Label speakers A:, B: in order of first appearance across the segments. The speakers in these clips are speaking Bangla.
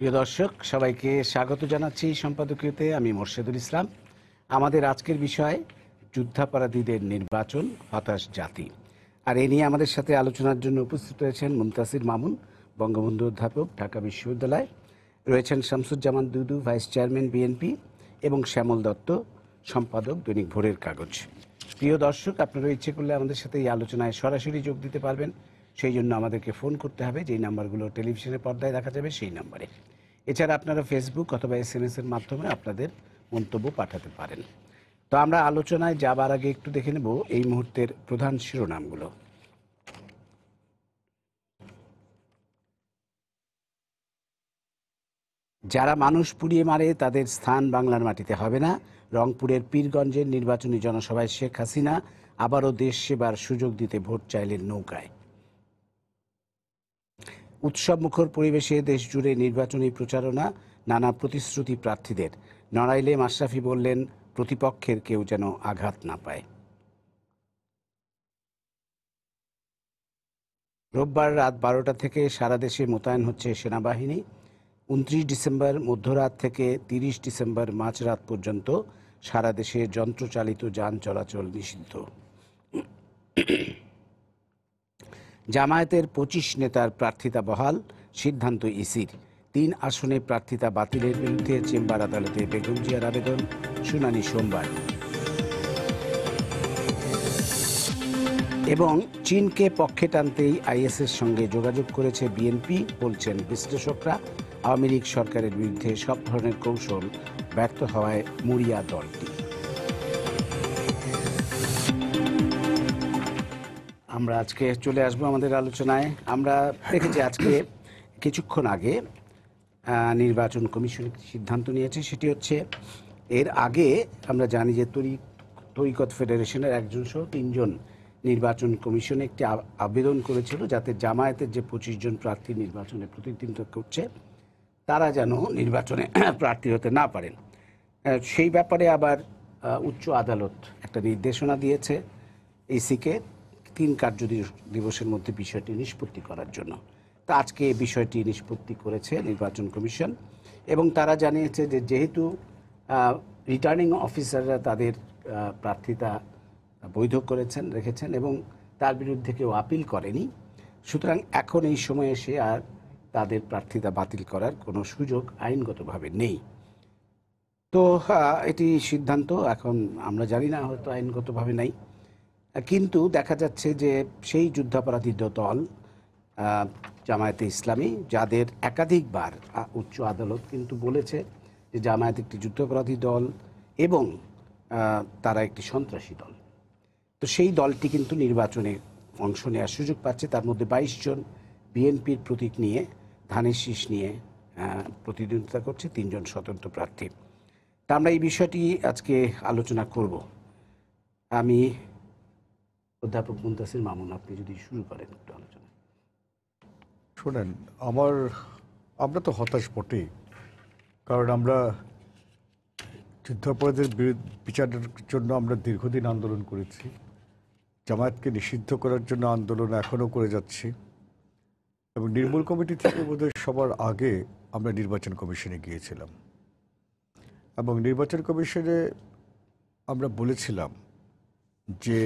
A: প্রিয় দর্শক, সবাইকে স্বাগত জানাচ্ছি সম্পাদকীয়তে। আমি মোর্শেদুল ইসলাম। আমাদের আজকের বিষয় যুদ্ধাপরাধীদের নির্বাচন, হতাশ জাতি। আর এ নিয়ে আমাদের সাথে আলোচনার জন্য উপস্থিত রয়েছেন মুনতাসির মামুন, বঙ্গবন্ধু অধ্যাপক, ঢাকা বিশ্ববিদ্যালয়। রয়েছেন শামসুজ্জামান দুদু, ভাইস চেয়ারম্যান বিএনপি, এবং শ্যামল দত্ত, সম্পাদক দৈনিক ভোরের কাগজ। প্রিয় দর্শক, আপনারা ইচ্ছে করলে আমাদের সাথে এই আলোচনায় সরাসরি যোগ দিতে পারবেন। সেই জন্য আমাদেরকে ফোন করতে হবে, যেই নাম্বারগুলো টেলিভিশনের পর্দায় দেখা যাবে সেই নাম্বারে। এছাড়া আপনারা ফেসবুক অথবা SMS-এর মাধ্যমে আপনাদের মন্তব্য পাঠাতে পারেন। তো আমরা আলোচনায় যাবার আগে একটু দেখে নেব এই মুহূর্তের প্রধান শিরোনামগুলো। যারা মানুষ পুড়িয়ে মারে তাদের স্থান বাংলার মাটিতে হবে না। রংপুরের পীরগঞ্জের নির্বাচনী জনসভায় শেখ হাসিনা আবারও দেশ সেবার সুযোগ দিতে ভোট চাইলেন নৌকায়। উৎসবমুখর পরিবেশে দেশজুড়ে নির্বাচনী প্রচারণা, নানা প্রতিশ্রুতি প্রার্থীদের। নড়াইলে মাশরাফি বললেন, প্রতিপক্ষের কেউ যেন আঘাত না পায়। রোববার রাত 12টা থেকে সারা দেশে মোতায়েন হচ্ছে সেনাবাহিনী। 29 ডিসেম্বর মধ্যরাত থেকে 30 ডিসেম্বর মাঝরাত পর্যন্ত সারা দেশে যন্ত্রচালিত যান চলাচল নিষিদ্ধ। জামায়াতের 25 নেতার প্রার্থিতা বহাল, সিদ্ধান্ত ইসির। 3 আসনে প্রার্থিতা বাতিলের বিরুদ্ধে চেম্বার আদালতে বেগম জিয়ার আবেদন, শুনানি সোমবার। এবং চীনকে পক্ষে টানতেই আইএসের সঙ্গে যোগাযোগ করেছে বিএনপি, বলছেন বিশ্লেষকরা। আওয়ামী লীগ সরকারের বিরুদ্ধে সব ধরনের কৌশল ব্যর্থ হওয়ায় মরিয়া দলটি। আমরা আজকে চলে আসবো আমাদের আলোচনায়। আমরা দেখেছি আজকে কিছুক্ষণ আগে নির্বাচন কমিশন সিদ্ধান্ত নিয়েছে। সেটি হচ্ছে, এর আগে আমরা জানি যে তরিকত ফেডারেশনের একজন সহ 3 জন নির্বাচন কমিশনে একটি আবেদন করেছিল, যাতে জামায়াতের যে 25 জন প্রার্থী নির্বাচনে প্রতিদ্বন্দ্বিতা করছে তারা যেন নির্বাচনে প্রার্থী হতে না পারেন। সেই ব্যাপারে আবার উচ্চ আদালত একটা নির্দেশনা দিয়েছে ইসিকে 3 কার্য দিবসের মধ্যে বিষয়টি নিষ্পত্তি করার জন্য। তা আজকে বিষয়টি নিষ্পত্তি করেছে নির্বাচন কমিশন, এবং তারা জানিয়েছে যে যেহেতু রিটার্নিং অফিসাররা তাদের প্রার্থিতা বৈধ রেখেছেন এবং তার বিরুদ্ধে কেউ আপিল করেনি, সুতরাং এখন এই সময়ে এসে আর তাদের প্রার্থিতা বাতিল করার কোনো সুযোগ আইনগতভাবে নেই। তো এটি সিদ্ধান্ত, এখন আমরা জানি না, হয়তো আইনগতভাবে নেই, কিন্তু দেখা যাচ্ছে যে সেই যুদ্ধাপরাধী দল জামায়াতে ইসলামী, যাদের একাধিকবার উচ্চ আদালত কিন্তু বলেছে যে জামায়াত একটি যুদ্ধাপরাধী দল এবং তারা একটি সন্ত্রাসী দল, তো সেই দলটি কিন্তু নির্বাচনে অংশ নেওয়ার সুযোগ পাচ্ছে। তার মধ্যে 22 জন বিএনপির প্রতীক নিয়ে, ধানের শীষ নিয়ে প্রতিদ্বন্দ্বিতা করছে, 3 জন স্বতন্ত্র প্রার্থী। তা আমরা এই বিষয়টি আজকে আলোচনা করব। আমি অধ্যাপক মুনতাসির মামুন, আপনি যদি শুরু করেন একটু আলোচনা।
B: শোনেন, আমরা তো হতাশ বটেই, কারণ আমরা যুদ্ধাপরাধের বিচারের জন্য আমরা দীর্ঘদিন আন্দোলন করেছি, জামায়াতকে নিষিদ্ধ করার জন্য আন্দোলন এখনও করে যাচ্ছি, এবং নির্মূল কমিটি থেকে বোধহয় সবার আগে আমরা নির্বাচন কমিশনে গিয়েছিলাম, এবং নির্বাচন কমিশনে আমরা বলেছিলাম যে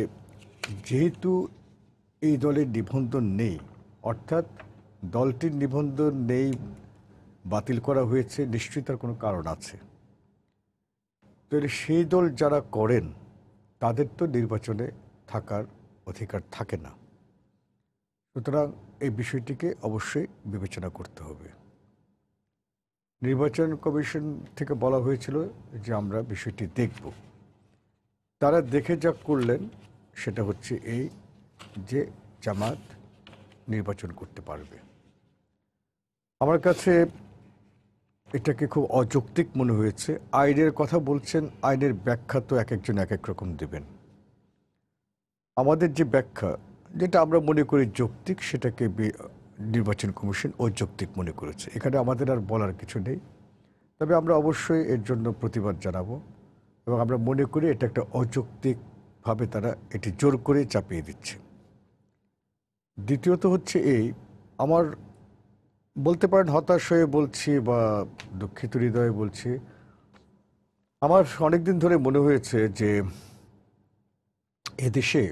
B: যেহেতু এই দলের নিবন্ধন নেই, অর্থাৎ দলটির নিবন্ধন নেই, বাতিল করা হয়েছে, নিশ্চয়ই তার কোনো কারণ আছে। তাহলে সেই দল যারা করেন তাদের তো নির্বাচনে থাকার অধিকার থাকে না, সুতরাং এই বিষয়টিকে অবশ্যই বিবেচনা করতে হবে। নির্বাচন কমিশন থেকে বলা হয়েছিল যে আমরা বিষয়টি দেখব। তারা দেখে যা করলেন সেটা হচ্ছে এই যে জামাত নির্বাচন করতে পারবে। আমার কাছে এটাকে খুব অযৌক্তিক মনে হয়েছে। আইনের কথা বলছেন, আইনের ব্যাখ্যা তো এক একজন এক এক রকম দেবেন। আমাদের যে ব্যাখ্যা, যেটা আমরা মনে করি যৌক্তিক, সেটাকে নির্বাচন কমিশন অযৌক্তিক মনে করেছে। এখানে আমাদের আর বলার কিছু নেই, তবে আমরা অবশ্যই এর জন্য প্রতিবাদ জানাবো, এবং আমরা মনে করি এটা একটা অযৌক্তিকভাবে তারা এটি জোর করে চাপিয়ে দিচ্ছে। দ্বিতীয়ত হচ্ছে এই, আমার বলতে পারেন হতাশ হয়ে বলছি বা দুঃখিত হৃদয়ে বলছি। আমার অনেকদিন ধরে মনে হয়েছে যে এদেশে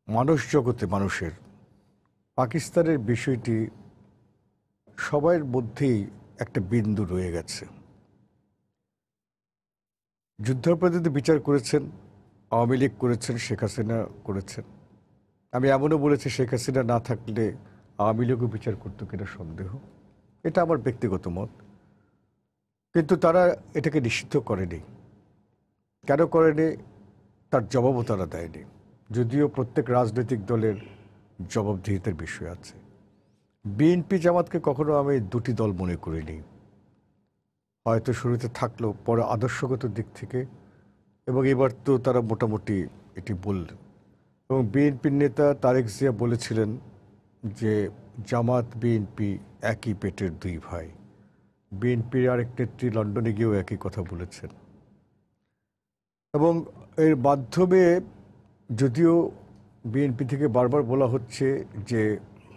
B: মানুষ জগতে মানুষের পাকিস্তানের বিষয়টি সবার মধ্যেই একটা বিন্দু রয়ে গেছে। যুদ্ধাপরাধীদের বিচার করেছেন, আওয়ামী লীগ করেছেন, শেখ হাসিনা করেছেন। আমি এমনও বলেছি শেখ হাসিনা না থাকলে আওয়ামী লীগও বিচার করতো কিনা সন্দেহ। এটা আমার ব্যক্তিগত মত। কিন্তু তারা এটাকে নিষিদ্ধ করেনি। কেন করেনি তার জবাবও তারা দেয়নি, যদিও প্রত্যেক রাজনৈতিক দলের জবাবদিহিতার বিষয় আছে। বিএনপি জামাতকে কখনো আমি দুটি দল মনে করিনি। হয়তো শুরুতে থাকলেও পরে আদর্শগত দিক থেকে, এবং এবার তো তারা মোটামুটি এটি বললেন। এবং বিএনপির নেতা তারেক জিয়া বলেছিলেন যে জামাত বিএনপি একই পেটের দুই ভাই। বিএনপির আরেক নেত্রী লন্ডনে গিয়েও একই কথা বলেছেন। এবং এর মাধ্যমে যদিও বিএনপি থেকে বারবার বলা হচ্ছে যে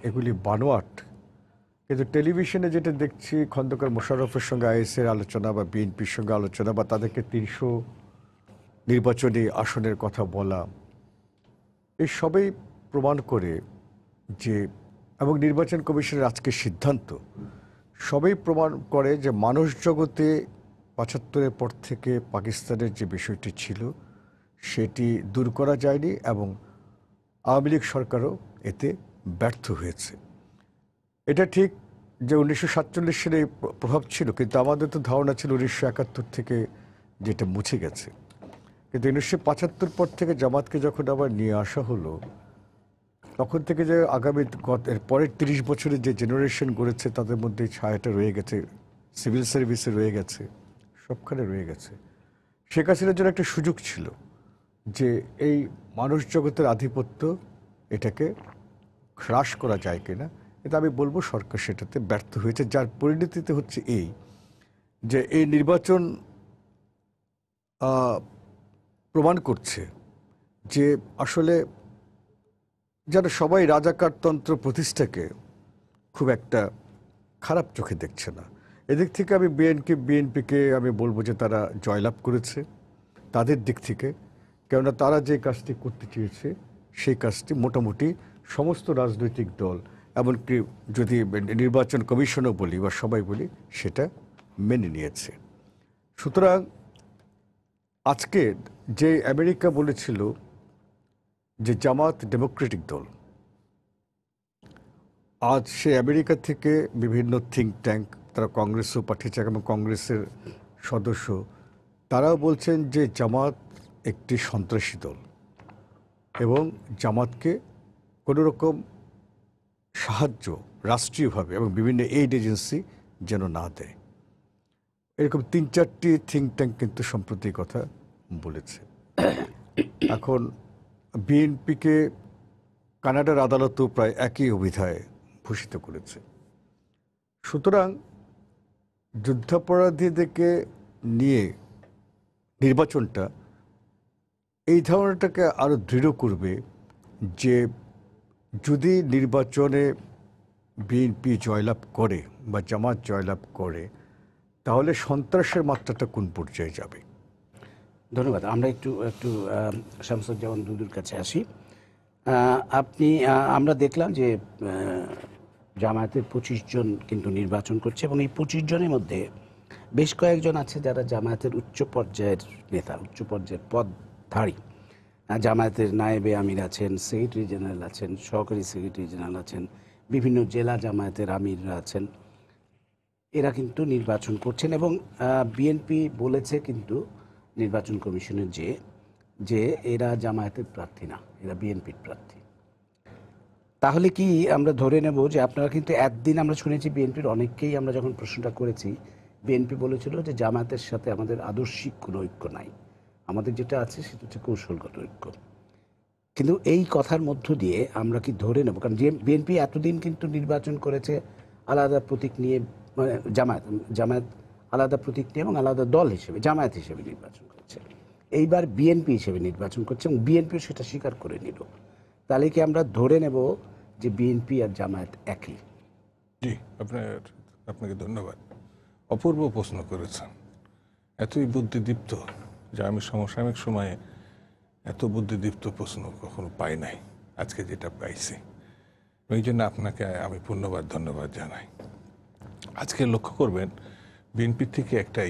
B: এগুলি বানোয়াট, কিন্তু টেলিভিশনে যেটা দেখছি খন্দকার মোশাররফের সঙ্গে আইএসের আলোচনা বা বিএনপির সঙ্গে আলোচনা বা তাদেরকে ৩০০ নির্বাচনী আসনের কথা বলা, এই সবই প্রমাণ করে যে, এবং নির্বাচন কমিশনের আজকের সিদ্ধান্ত সবই প্রমাণ করে যে মানুষ জগতে ৭৫-এর পর থেকে পাকিস্তানের যে বিষয়টি ছিল সেটি দূর করা যায়নি, এবং আওয়ামী লীগ সরকারও এতে ব্যর্থ হয়েছে। এটা ঠিক যে ১৯৪৭ সালে প্রভাব ছিল, কিন্তু আমাদের তো ধারণা ছিল ১৯৭১ থেকে যেটা মুছে গেছে। কিন্তু ১৯৭৫ পর থেকে জামাতকে যখন আবার নিয়ে আসা হলো, তখন থেকে যে আগামী এর পরের ৩০ বছরের যে জেনারেশন গড়েছে তাদের মধ্যে ছায়াটা রয়ে গেছে, সিভিল সার্ভিসে রয়ে গেছে, সবখানে রয়ে গেছে। শেখ হাসিনার জন্য একটা সুযোগ ছিল যে এই মানুষ জগতের আধিপত্য এটাকে হ্রাস করা যায় কিনা। এটা আমি বলবো সরকার সেটাতে ব্যর্থ হয়েছে, যার পরিণতিতে হচ্ছে এই যে এই নির্বাচন প্রমাণ করছে যে আসলে যেন সবাই রাজাকারতন্ত্র প্রতিষ্ঠাকে খুব একটা খারাপ চোখে দেখছে না। এদিক থেকে আমি বিএনপিকে আমি বলবো যে তারা জয়লাভ করেছে তাদের দিক থেকে, কেননা তারা যে কাজটি করতে চেয়েছে সেই কাজটি মোটামুটি সমস্ত রাজনৈতিক দল, এমনকি যদি নির্বাচন কমিশনও বলি বা সবাই বলি, সেটা মেনে নিয়েছে। সুতরাং আজকে যে আমেরিকা বলেছিল যে জামাত ডেমোক্রেটিক দল, আজ সে আমেরিকা থেকে বিভিন্ন থিঙ্ক ট্যাঙ্ক তারা কংগ্রেসও পাঠিয়েছে, এবং কংগ্রেসের সদস্য তারাও বলছেন যে জামাত একটি সন্ত্রাসী দল, এবং জামাতকে কোনো রকম সাহায্য রাষ্ট্রীয়ভাবে এবং বিভিন্ন এইড এজেন্সি যেন না দেয়। এরকম ৩-৪টি থিঙ্ক ট্যাঙ্ক কিন্তু সম্প্রতি কথা বলেছে। এখন বিএনপিকে কানাডার আদালতও প্রায় একই অভিধায় ভূষিত করেছে। সুতরাং যুদ্ধাপরাধীদেরকে নিয়ে নির্বাচনটা এই ধারণাটাকে আরও দৃঢ় করবে যে যদি নির্বাচনে বিএনপি জয়লাভ করে বা জামাত জয়লাভ করে, তাহলে সন্ত্রাসের মাত্রাটা কোন পর্যায়ে যাবে।
A: ধন্যবাদ। আমরা একটু একটু শামসুজ্জামান দুদুর কাছে আসি। আমরা দেখলাম যে জামায়াতের ২৫ জন কিন্তু নির্বাচন করছে, এবং এই ২৫ জনের মধ্যে বেশ কয়েকজন আছে যারা জামায়াতের উচ্চ পর্যায়ের নেতা, উচ্চ পর্যায়ের পদধারী। জামায়াতের নায়েবে আমির আছেন, সেক্রেটারি জেনারেল আছেন, সহকারী সেক্রেটারি জেনারেল আছেন, বিভিন্ন জেলা জামায়াতের আমিররা আছেন। এরা কিন্তু নির্বাচন করছেন, এবং বিএনপি বলেছে কিন্তু নির্বাচন কমিশনের যে এরা জামায়াতের প্রার্থী না, এরা বিএনপির প্রার্থী। তাহলে কি আমরা ধরে নেব যে আপনারা কিন্তু একদিন আমরা শুনেছি বিএনপির অনেককেই, আমরা যখন প্রশ্নটা করেছি, বিএনপি বলেছিল যে জামায়াতের সাথে আমাদের আদর্শিক কোনো ঐক্য নাই, আমাদের যেটা আছে সেটা হচ্ছে কৌশলগত ঐক্য। কিন্তু এই কথার মধ্য দিয়ে আমরা কি ধরে নেব, কারণ যে বিএনপি এতদিন কিন্তু নির্বাচন করেছে আলাদা প্রতীক নিয়ে, মানে জামায়াত আলাদা প্রতীক নিয়ে এবং আলাদা দল হিসেবে জামায়াত হিসেবে নির্বাচন করছে, এইবার বিএনপি হিসেবে নির্বাচন করছে এবং বিএনপিও সেটা স্বীকার করে নিল। তাহলে কি আমরা ধরে নেব যে বিএনপি আর জামায়াত একই?
C: জি, আপনাকে ধন্যবাদ। অপূর্ব প্রশ্ন করেছেন, এতই বুদ্ধিদীপ্ত যে আমি সমসাময়িক সময়ে এত বুদ্ধিদীপ্ত প্রশ্ন কখনো পাই নাই, আজকে যেটা পাইছি। এই জন্য আপনাকে আমি ধন্যবাদ জানাই। আজকে লক্ষ্য করবেন বিএনপি থেকে একটা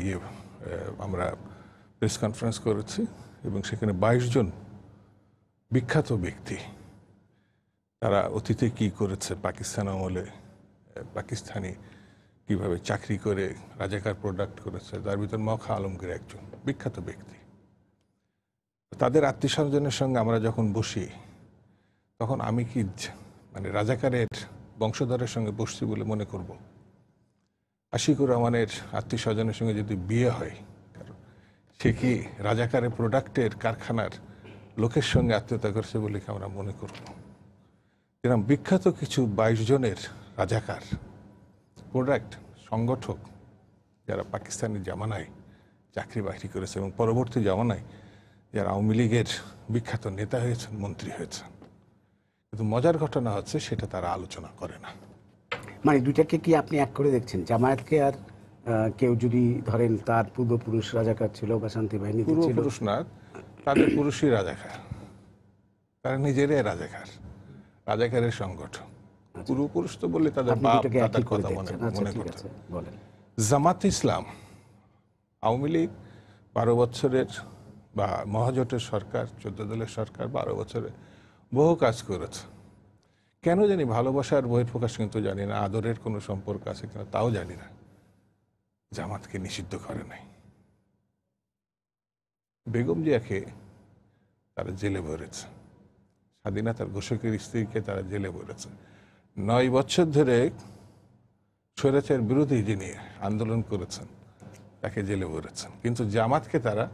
C: আমরা প্রেস কনফারেন্স করেছি এবং সেখানে 22 জন বিখ্যাত ব্যক্তি তারা অতীতে কি করেছে, পাকিস্তান আমলে পাকিস্তানি কিভাবে চাকরি করে রাজাকার প্রোডাক্ট করেছে, তার ভিতর মখা আলমগীর একজন বিখ্যাত ব্যক্তি। তাদের আত্মীয়স্বজনের সঙ্গে আমরা যখন বসি তখন আমি কি মানে রাজাকারের বংশধরের সঙ্গে বসছি বলে মনে করব? আশিকুর রহমানের আত্মীয় স্বজনের সঙ্গে যদি বিয়ে হয়, কারণ সে কি রাজাকারের প্রোডাক্টের কারখানার লোকের সঙ্গে আত্মীয়তা করছে বলে কি আমরা মনে করব? এরকম বিখ্যাত কিছু 22 জনের রাজাকার প্রোডাক্ট সংগঠক যারা পাকিস্তানি জামানায় চাকরি বাকরি করেছে এবং পরবর্তী জামানায় যারা আওয়ামী লীগের বিখ্যাত নেতা হয়েছেন, মন্ত্রী হয়েছেন, কিন্তু মজার ঘটনা হচ্ছে সেটা তারা আলোচনা করে না।
A: মানে দুইটাকে কি আপনি এক করে দেখছেন? জামায়াতকে আর কেউ যদি ধরেন তার পূর্বপুরুষ রাজাকার ছিল বা শান্তি বাহিনীতে ছিল,
C: পূর্বপুরুষ না, তাদের পুরুষই রাজাকার, তারা নিজেরাই রাজাকারের সংগঠন। পূর্বপুরুষ তো বললে তাদের
A: আপনি
C: বাপ
A: দুইটাকে
C: দাদার
A: একই করে
C: কথা
A: দেখছেন। আচ্ছা,
C: মনে
A: ঠিক
C: করতে।
A: আছে, বলেন।
C: জামাত ইসলাম, আওয়ামী লীগ 12 বছরের বা মহাজোটের সরকার, 14 দলের সরকার 12 বছরে বহু কাজ করেছে। কেন জানি ভালোবাসার বহিঃপ্রকাশ কিন্তু জানি না, আদরের কোনো সম্পর্ক আছে কিনা তাও জানি না, জামাতকে নিষিদ্ধ করে নাই। বেগম জিয়াকে তারা জেলে ভরেছে, স্বাধীনতার ঘোষকের স্ত্রীকে তারা জেলে ভরেছে। 9 বছর ধরে স্বৈরাচার বিরোধী যিনি আন্দোলন করেছেন তাকে জেলে ভরেছেন, কিন্তু জামাতকে তারা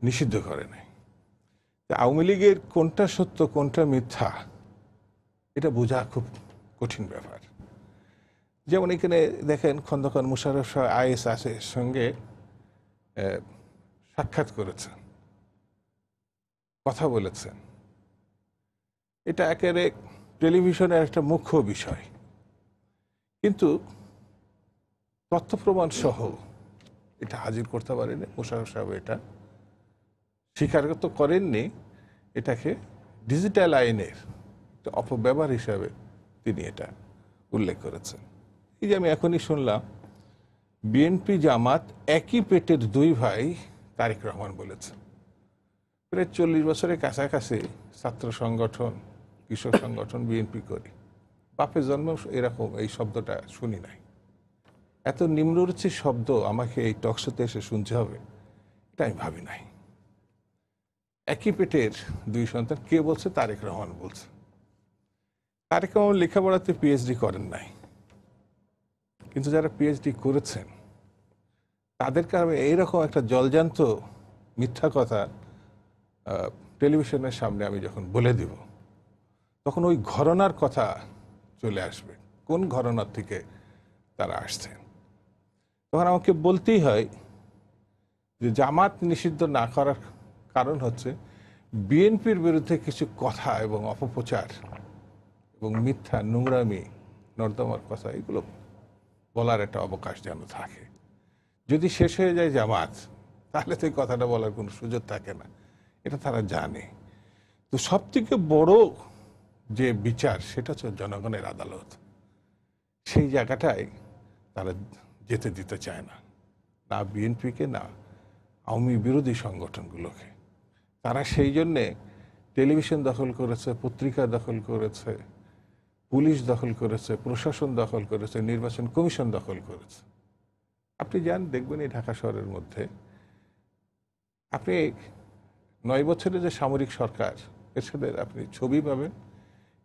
C: নিষিদ্ধ করে নাই। আওয়ামী লীগের কোনটা সত্য কোনটা মিথ্যা এটা বোঝা খুব কঠিন ব্যাপার। যেমন এখানে দেখেন খন্দকার মোশাররফ সাহেব আইএসআই সঙ্গে সাক্ষাৎ করেছেন, কথা বলেছেন। এটা একেবারে টেলিভিশনের একটা মুখ্য বিষয়, কিন্তু তথ্য প্রমাণ সহ এটা হাজির করতে পারেনি মোশাররফ সাহেব, এটা স্বীকার তো করেননি, এটাকে ডিজিটাল আইনের অপব্যবহার হিসাবে তিনি এটা উল্লেখ করেছেন। এই যে আমি এখনই শুনলাম বিএনপি জামাত একই পেটের দুই ভাই, তারেক রহমান বলেছেন। প্রায় 40 বছরের কাছাকাছি ছাত্র সংগঠন, কৃষক সংগঠন বিএনপি করি, বাপের জন্ম এরকম এই শব্দটা শুনি নাই। এত নিম্নরুচি শব্দ আমাকে এই টকশোতে এসে শুনতে হবে, এটা আমি ভাবি নাই। একই পেটের দুই সন্তান, কে বলছে? তারেক রহমান বলছে। তারেক রহমান লেখাপড়াতে পিএইচডি করেন নাই, কিন্তু যারা পিএইচডি করেছেন তাদের কারণে এইরকম একটা জলজান্ত মিথ্যা কথা টেলিভিশনের সামনে আমি যখন বলে দিব, তখন ওই ঘরানার কথা চলে আসবে, কোন ঘরানার থেকে তারা আসছেন। তখন আমাকে বলতেই হয় যে জামাত নিষিদ্ধ না করার কারণ হচ্ছে বিএনপির বিরুদ্ধে কিছু কথা এবং অপপ্রচার এবং মিথ্যা নোংরামি নর্দমার কথা, এগুলো বলার একটা অবকাশ যেন থাকে। যদি শেষ হয়ে যায় জামাত, তাহলে তো এই কথাটা বলার কোনো সুযোগ থাকে না, এটা তারা জানে। তো সব থেকে বড় যে বিচার সেটা হচ্ছে জনগণের আদালত, সেই জায়গাটায় তারা যেতে দিতে চায় না, না বিএনপিকে না আওয়ামী বিরোধী সংগঠনগুলোকে। তারা সেই জন্যে টেলিভিশন দখল করেছে, পত্রিকা দখল করেছে, পুলিশ দখল করেছে, প্রশাসন দখল করেছে, নির্বাচন কমিশন দখল করেছে। আপনি যান দেখবেন এই ঢাকা শহরের মধ্যে আপনি 9 বছরের যে সামরিক সরকার, এর সাথে আপনি ছবি পাবেন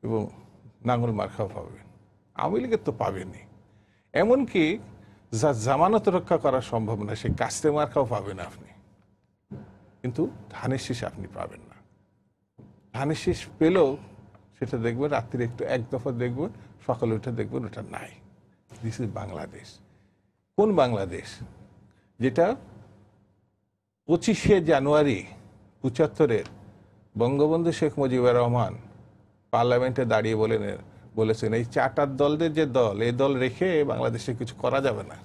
C: এবং নাঙ্গল মার্কাও পাবেন। আওয়ামী লীগের তো পাবেনই, এমনকি যা জামানত রক্ষা করা সম্ভব না সেই কাস্তে মার্কাও পাবেন আপনি, কিন্তু ধানের শীষ আপনি পাবেন না। ধানের শীষ পেলেও সেটা দেখবেন রাত্রিরে একটু এক দফা দেখবেন, সকালে উঠে দেখবেন ওটা নাই। This is Bangladesh. কোন বাংলাদেশ? যেটা 25শে জানুয়ারি 75-এর বঙ্গবন্ধু শেখ মুজিবুর রহমান পার্লামেন্টে দাঁড়িয়ে বলেন বলেছেন এই চার্টার দলদের যে দল, এই দল রেখে বাংলাদেশে কিছু করা যাবে না।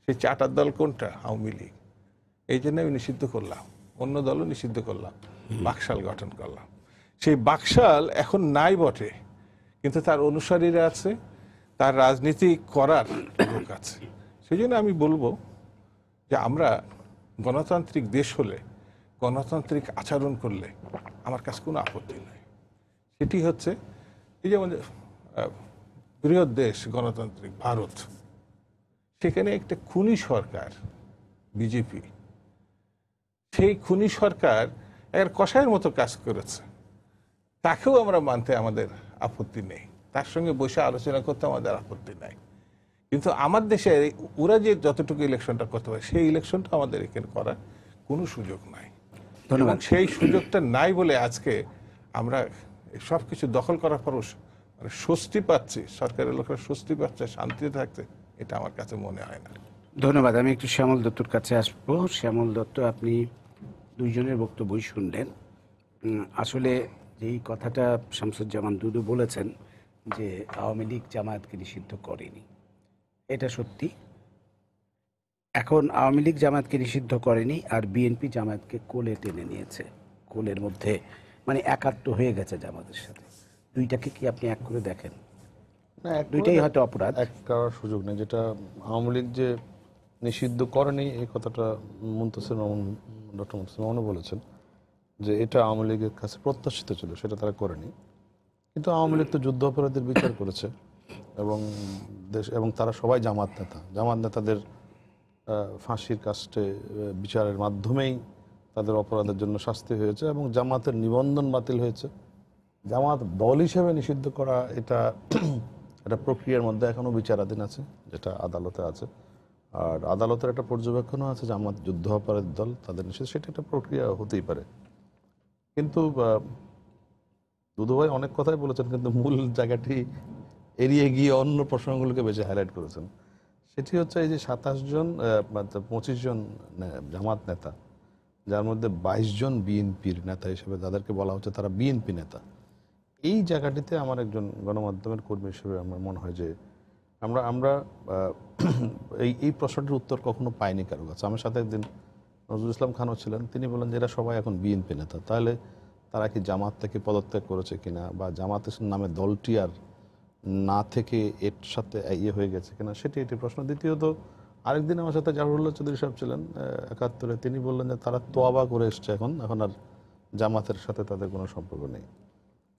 C: সেই চার্টার দল কোনটা? আওয়ামী লীগ। এই জন্য আমি নিষিদ্ধ করলাম, অন্য দলও নিষিদ্ধ করলাম, বাকশাল গঠন করলাম। সেই বাকশাল এখন নাই বটে, কিন্তু তার অনুসারীরা আছে, তার রাজনীতি করার লোক আছে। সেই জন্য আমি বলবো যে আমরা গণতান্ত্রিক দেশ হলে, গণতান্ত্রিক আচরণ করলে আমার কাছে কোনো আপত্তি নাই। সেটি হচ্ছে এই যেমন বৃহৎ দেশ গণতান্ত্রিক ভারত, সেখানে একটা খুনি সরকার বিজেপি, সেই খুনি সরকার এর কষায়ের মতো কাজ করেছে, তাকেও আমরা মানতে আমাদের আপত্তি নেই, তার সঙ্গে বসে আলোচনা করতে আমাদের আপত্তি নাই। কিন্তু আমার দেশে ওরা যে যতটুকু ইলেকশনটা করতে পারে, সেই ইলেকশনটা আমাদের এখানে করার কোনো সুযোগ নাই। এবং সেই সুযোগটা নাই বলে আজকে আমরা সব কিছু দখল করার পরও মানে স্বস্তি পাচ্ছি, সরকারের লোকেরা স্বস্তি পাচ্ছে, শান্তিতে থাকছে, এটা আমার কাছে মনে হয় না।
A: ধন্যবাদ। আমি একটু শ্যামল দত্তর কাছে আসবো। শ্যামল দত্ত, আপনি দুইজনের বক্তব্যই শুনলেন। আসলে যেই কথাটা শামসুজ্জামান দুদু বলেছেন যে আওয়ামী লীগ জামায়াতকে নিষিদ্ধ করেনি, এটা সত্যি। এখন আওয়ামী লীগ জামায়াতকে নিষিদ্ধ করেনি, আর বিএনপি জামায়াতকে কোলে টেনে নিয়েছে, কোলের মধ্যে মানে একাত্ম হয়ে গেছে জামাতের সাথে। দুইটাকে কি আপনি এক করে দেখেন?
D: না,
A: দুইটাই হয়তো অপরাধ।
D: এক করার সুযোগ নেই। যেটা আওয়ামী লীগ যে নিষিদ্ধ করেনি, এই কথাটা মুনতাসির মামুন, ডক্টর মুনতাসির মামুনও বলেছেন যে এটা আওয়ামী লীগের কাছে প্রত্যাশিত ছিল, সেটা তারা করেনি। কিন্তু আওয়ামী লীগ তো যুদ্ধ অপরাধের বিচার করেছে, এবং তারা সবাই জামাত নেতা। জামাত নেতাদের ফাঁসির কাস্টে বিচারের মাধ্যমেই তাদের অপরাধের জন্য শাস্তি হয়েছে, এবং জামাতের নিবন্ধন বাতিল হয়েছে। জামাত দল হিসেবে নিষিদ্ধ করা, এটা একটা প্রক্রিয়ার মধ্যে এখনও বিচারাধীন আছে, যেটা আদালতে আছে। আর আদালতের একটা পর্যবেক্ষণও আছে, জামাত যুদ্ধ অপরাধ দল, তাদের নিষিদ্ধ, সেটা একটা প্রক্রিয়া হতেই পারে। কিন্তু দুদুভাই অনেক কথাই বলেছেন, কিন্তু মূল জায়গাটি এড়িয়ে গিয়ে অন্য প্রসঙ্গগুলোকে বেশি হাইলাইট করেছেন। সেটি হচ্ছে এই যে 27 জন 25 জন জামাত নেতা, যার মধ্যে 22 জন বিএনপির নেতা হিসেবে তাদেরকে বলা হচ্ছে তারা বিএনপি নেতা। এই জায়গাটিতে আমার একজন গণমাধ্যমের কর্মী হিসেবে আমার মনে হয় যে আমরা এই প্রশ্নটির উত্তর কখনো পাইনি কারো কাছে। আমার সাথে একদিন নজরুল ইসলাম খানও ছিলেন, তিনি বলেন যে এরা সবাই এখন বিএনপি নেতা, তাহলে তারা কি জামাত থেকে পদত্যাগ করেছে কিনা, বা জামাতের নামে দলটি আর না থেকে এর সাথে হয়ে গেছে কিনা, সেটি একটি প্রশ্ন। দ্বিতীয়ত, আরেকদিন আমার সাথে জাহরুল্লাহ চৌধুরী সাহেব ছিলেন 71-এ, তিনি বললেন যে তারা তোয়াবা করে এসছে, এখন আর জামাতের সাথে তাদের কোনো সম্পর্ক নেই।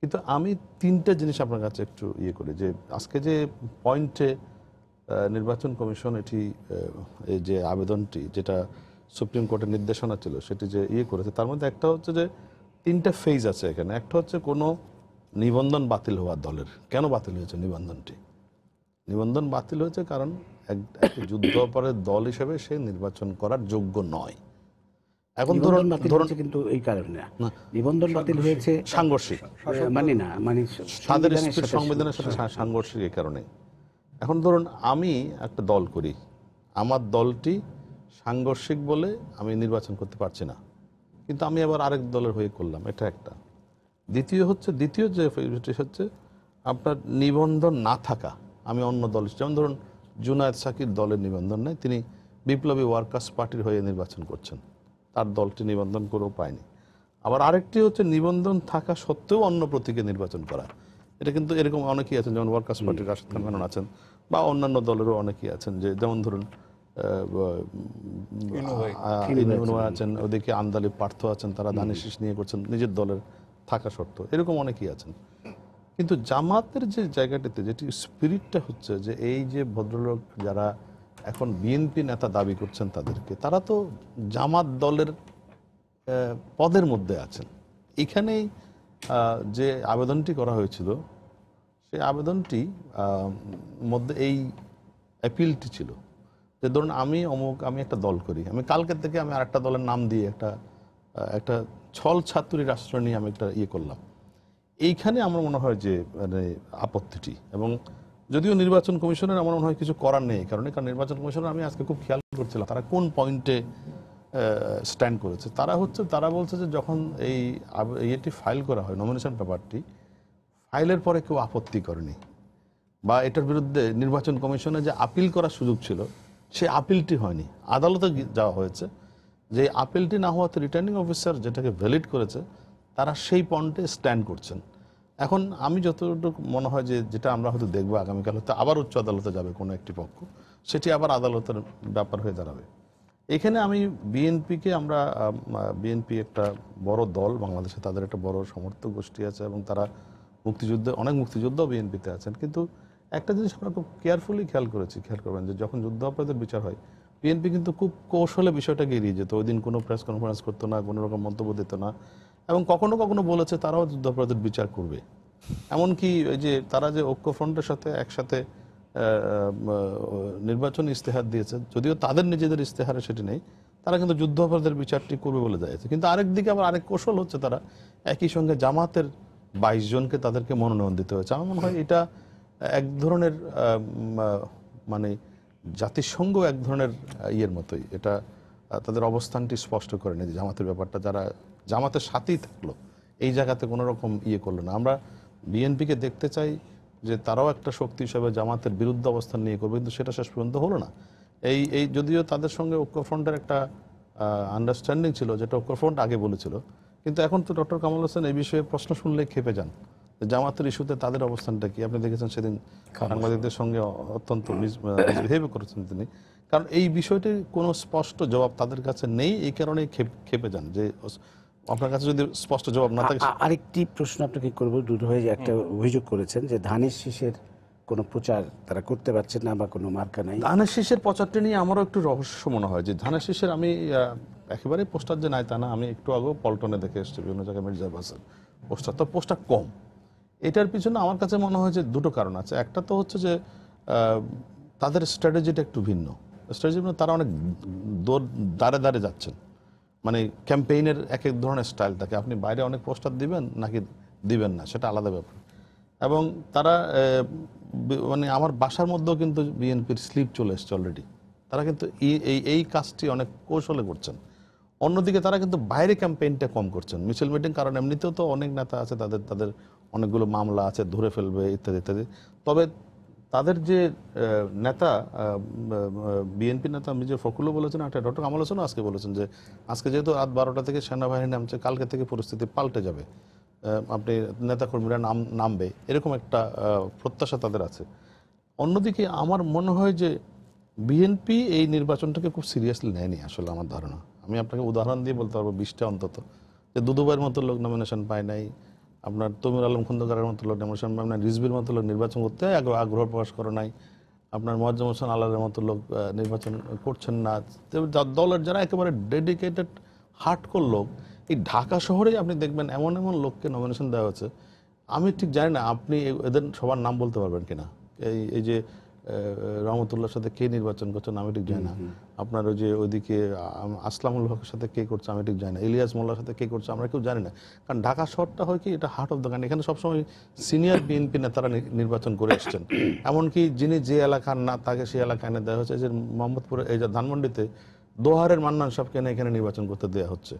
D: কিন্তু আমি তিনটা জিনিস আপনার কাছে একটু করি যে আজকে যে পয়েন্টে নির্বাচন কমিশন এটি যে আবেদনটি, যেটা সুপ্রিম কোর্টের নির্দেশনা ছিল, সেটি যে করেছে, তার মধ্যে একটা হচ্ছে যে 3টা ফেজ আছে এখানে। একটা হচ্ছে কোনো নিবন্ধন বাতিল হওয়া দলের, কেন বাতিল হয়েছে নিবন্ধনটি? নিবন্ধন বাতিল হয়েছে কারণ একটা যুদ্ধ অপরাধের দল হিসেবে সে নির্বাচন করার যোগ্য নয়। এখন ধরুন
A: কিন্তু এই কারণে না, নিবন্ধন বাতিল হয়েছে
D: সাংঘর্ষিক,
A: মানে না, মানে
D: তাদের সংবিধানের সাথে সাংঘর্ষিক, এই কারণে। এখন ধরুন আমি একটা দল করি, আমার দলটি সাংঘর্ষিক বলে আমি নির্বাচন করতে পারছি না, কিন্তু আমি আবার আরেক দলের হয়ে করলাম, এটা একটা। দ্বিতীয় যে হচ্ছে আপনার নিবন্ধন না থাকা, আমি অন্য দল, যেমন ধরুন জুনায়েদ সাকির দলের নিবন্ধন নেই, তিনি বিপ্লবী ওয়ার্কার্স পার্টির হয়ে নির্বাচন করছেন, তার দলটি নিবন্ধন করেও পায়নি। আবার আরেকটি হচ্ছে নিবন্ধন থাকা সত্ত্বেও অন্য প্রতীকে নির্বাচন করা। এটা কিন্তু এরকম অনেকেই আছেন, যেমন ওয়ার্কার্স পার্টির রাশেদ খান মেনন আছেন, বা অন্যান্য দলেরও অনেকেই আছেন, যে যেমন ধরুন ইনুয়া আছেন, ওদিকে আন্দালি পার্থ আছেন, তারা দানিশ নিয়ে করছেন নিজের দলের থাকা সত্ত্বেও, এরকম অনেকেই আছেন। কিন্তু জামাতের যে জায়গাটিতে যেটি স্পিরিটটা হচ্ছে যে এই যে ভদ্রলোক যারা এখন বিএনপি নেতা দাবি করছেন তাদেরকে, তারা তো জামাত দলের পদের মধ্যে আছেন। এখানেই যে আবেদনটি করা হয়েছিল, সেই আবেদনটি মধ্যে এই অ্যাপিলটি ছিল যে ধরুন আমি একটা দল করি, আমি কালকে থেকে আমি আরেকটা দলের নাম দিয়ে একটা ছল ছাত্রী রাষ্ট্র নিয়ে আমি একটা করলাম। এইখানে আমার মনে হয় যে মানে আপত্তিটি, এবং যদিও নির্বাচন কমিশনের আমার মনে হয় কিছু করার নেই, কারণ নির্বাচন কমিশনের আমি আজকে খুব খেয়াল করছিলাম তারা কোন পয়েন্টে স্ট্যান্ড করেছে। তারা বলছে যে যখন এটি ফাইল করা হয়, নমিনেশন পেপারটি ফাইলের পরে কেউ আপত্তি করেনি, বা এটার বিরুদ্ধে নির্বাচন কমিশনে যে আপিল করার সুযোগ ছিল, সেই আপিলটি হয়নি, আদালতে যাওয়া হয়েছে। যে আপিলটি না হওয়াতে রিটার্নিং অফিসার যেটাকে ভ্যালিড করেছে, তারা সেই পয়েন্টে স্ট্যান্ড করছেন। এখন আমি যতটুকু মনে হয় যে যেটা আমরা হয়তো দেখবো আগামীকাল হয়তো আবার উচ্চ আদালতে যাবে কোনো একটি পক্ষ, সেটি আবার আদালতের ব্যাপার হয়ে দাঁড়াবে। এখানে আমি বিএনপিকে, আমরা বিএনপি একটা বড় দল বাংলাদেশে, তাদের একটা বড় সমর্থক গোষ্ঠী আছে এবং তারা মুক্তিযুদ্ধে অনেক মুক্তিযোদ্ধাও বিএনপিতে আছেন। কিন্তু একটা জিনিস আমরা খুব কেয়ারফুলি খেয়াল করবেন যে যখন যুদ্ধ অপরাধের বিচার হয়, বিএনপি কিন্তু খুব কৌশলে বিষয়টাকে এড়িয়ে যেত। ওই দিন কোনো প্রেস কনফারেন্স করতো না, কোনো রকম মন্তব্য দিত না, এবং কখনো কখনো বলেছে তারাও যুদ্ধ অপরাধের বিচার করবে। এমনকি ওই যে তারা যে ঐক্যফ্রন্টের সাথে একসাথে নির্বাচনী ইস্তেহার দিয়েছে, যদিও তাদের নিজেদের ইস্তেহারে সেটি নেই, তারা কিন্তু যুদ্ধ অপরাধের বিচারটি করবে বলে যাচ্ছে। কিন্তু আরেক দিকে আবার আরেক কৌশল হচ্ছে, তারা একই সঙ্গে জামাতের 22 জনকে তাদেরকে মনোনয়ন দিতে হয়েছে। আমার মনে হয় এটা এক ধরনের মানে জাতিসংঘ এক ধরনের ইয়ের মতোই, এটা তাদের অবস্থানটি স্পষ্ট করে নেই। জামাতের ব্যাপারটা যারা জামাতের সাথেই থাকলো, এই জায়গাতে কোনো রকম ইয়ে করলো না। আমরা বিএনপিকে দেখতে চাই যে তারাও একটা শক্তি হিসেবে জামাতের বিরুদ্ধে অবস্থান নিয়ে করবে, কিন্তু সেটা শেষ পর্যন্ত হলো না। এই যদিও তাদের সঙ্গে ঐক্যফ্রন্টের একটা আন্ডারস্ট্যান্ডিং ছিল, যেটা ঐক্যফ্রন্ট আগে বলেছিল, কিন্তু এখন তো ডক্টর কামাল হোসেন এই বিষয়ে প্রশ্ন শুনলে খেপে যান। জামাতের ইস্যুতে তাদের অবস্থানটা কি? আপনি দেখেছেন সেদিন সাংবাদিকদের সঙ্গে অত্যন্ত মিসবিহেভ করেছেন তিনি, কারণ এই বিষয়টির কোনো স্পষ্ট জবাব তাদের কাছে নেই। এই কারণেই খেপে যান যে আপনার কাছে যদি স্পষ্ট জবাব না থাকে।
A: আরেকটি প্রশ্ন আপনাকে করবো, দ্রুত হয়ে যে একটা অভিযোগ করেছেন যে ধানের শীষের কোনো প্রচার তারা করতে পারছেন না বা কোনো মার্কা নাই।
D: ধানের শীষের প্রচারটা নিয়ে আমারও একটু রহস্য মনে হয় যে ধানের শীষের, আমি একেবারেই পোস্টার যে নাই তা না, আমি একটু আগেও পল্টনে দেখে এসেছি বিভিন্ন জায়গায় মির্জা আব্বাসের পোস্টার, তো পোস্টার কম। এটার পিছনে আমার কাছে মনে হয় যে দুটো কারণ আছে। একটা তো হচ্ছে যে তাদের স্ট্র্যাটেজিটা একটু ভিন্ন। স্ট্র্যাটেজি মানে তারা অনেক দাঁড়ে দাঁড়ে যাচ্ছেন, মানে ক্যাম্পেইনের এক এক ধরনের স্টাইল থাকে। আপনি বাইরে অনেক পোস্টার দিবেন নাকি দিবেন না, সেটা আলাদা ব্যাপার। এবং তারা মানে আমার বাসার মধ্যেও কিন্তু বিএনপির স্লিপ চলে এসছে অলরেডি। তারা কিন্তু এই কাজটি অনেক কৌশলে করছেন। অন্যদিকে তারা কিন্তু বাইরে ক্যাম্পেইনটা কম করছেন, মিছিল মিটিং, কারণ এমনিতেও তো অনেক নেতা আছে, তাদের অনেকগুলো মামলা আছে, ধরে ফেলবে ইত্যাদি ইত্যাদি। তবে তাদের যে নেতা, বিএনপি নেতা মির্জা ফখরুলও বলেছেন, একটা ডক্টর কামাল হোসেনও আজকে বলেছেন যে আজকে যেহেতু রাত 12টা থেকে সেনাবাহিনী নামছে, কালকে থেকে পরিস্থিতি পাল্টে যাবে, আপনি নেতাকর্মীরা নামবে, এরকম একটা প্রত্যাশা তাদের আছে। অন্যদিকে আমার মনে হয় যে বিএনপি এই নির্বাচনটাকে খুব সিরিয়াসলি নেয়নি আসলে, আমার ধারণা। আমি আপনাকে উদাহরণ দিয়ে বলতে পারবো 20টা অন্তত, যে দুদুভাইয়ের মতো লোক নমিনেশন পায় নাই, আপনার তমির আলম খন্দকারের মতো লোক নমিনেশন পায় নাই, রিজভির মতো লোক নির্বাচন করতে আগ্রহ প্রকাশ করে নাই, আপনার মোয়াজ্জেম হোসেন আলালের মতো লোক নির্বাচন করছেন না। দলের যারা একেবারে ডেডিকেটেড হার্ডকোর লোক, এই ঢাকা শহরেই আপনি দেখবেন এমন এমন লোককে নমিনেশন দেওয়া হচ্ছে। আমি ঠিক জানি না আপনি এদের সবার নাম বলতে পারবেন কিনা। এই যে রহমতুল্লাহর সাথে কে নির্বাচন করছেন আমি ঠিক জানি না, আপনার ওই যে ওইদিকে আসলামুল হকের সাথে কে করছে আমি ঠিক জানি না, ইলিয়াস মোল্লার সাথে কে করছে আমরা কেউ জানি না। কারণ ঢাকা শহরটা হয় কি, এটা হার্ট অফ দ্য কান্ট্রি, এখানে সবসময় সিনিয়র বিএনপি নেতারা নির্বাচন করে এসছেন। এমনকি যিনি যে এলাকার না, তাকে সেই এলাকা এনে দেওয়া হচ্ছে। যে মোহাম্মদপুরে, এই যে ধানমন্ডিতে দোহারের মান্নান সাহেবকে এখানে নির্বাচন করতে দেওয়া হচ্ছে।